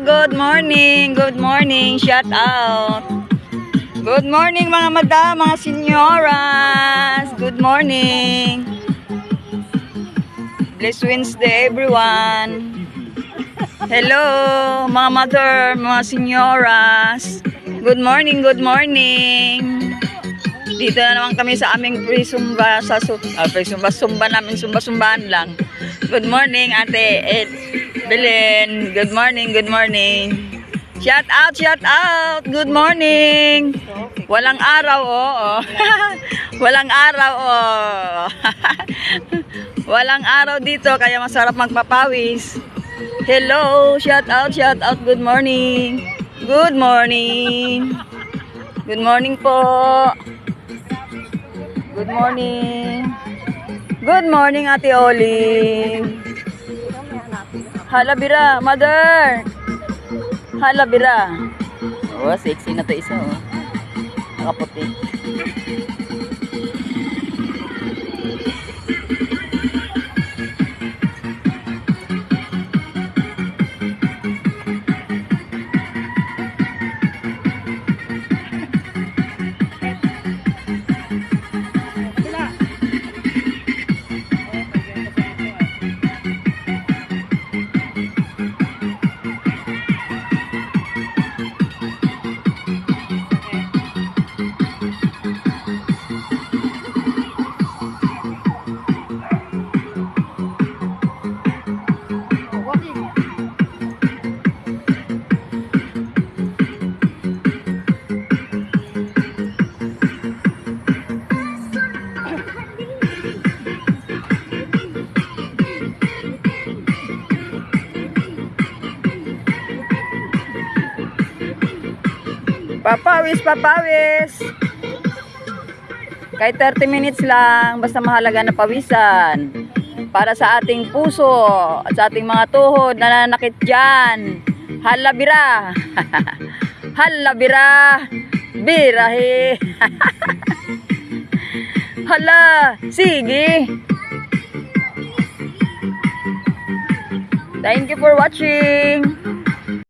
good morning, good morning, shout out. Good morning mga madam, mga senyoras. Good morning. Blessed Wednesday everyone. Hello mga mother, mga senyoras. Good morning, good morning. Dito na naman kami sa aming pre-sumba sa pre-sumba namin, sumba-sumbahan lang. Good morning Ate Belen. Good morning, good morning. Shout out, shout out. Good morning. Walang araw, oo. Walang araw, oo. Walang araw dito kaya masarap magpapawis. Hello, shout out, shout out. Good morning. Good morning. Good morning po. Good morning. Good morning, Ate Olive. Hala, Bira. Mother. Hala, Bira. Oh, sexy na to isa, oh. Nakaputi. Papawis, papawis. Kahit 30 minutes lang, basta mahalaga na pawisan. Para sa ating puso at sa ating mga tuhod na nananakit dyan. Hala, Bira. Hala, Bira. Birahe. Hala, sige. Thank you for watching.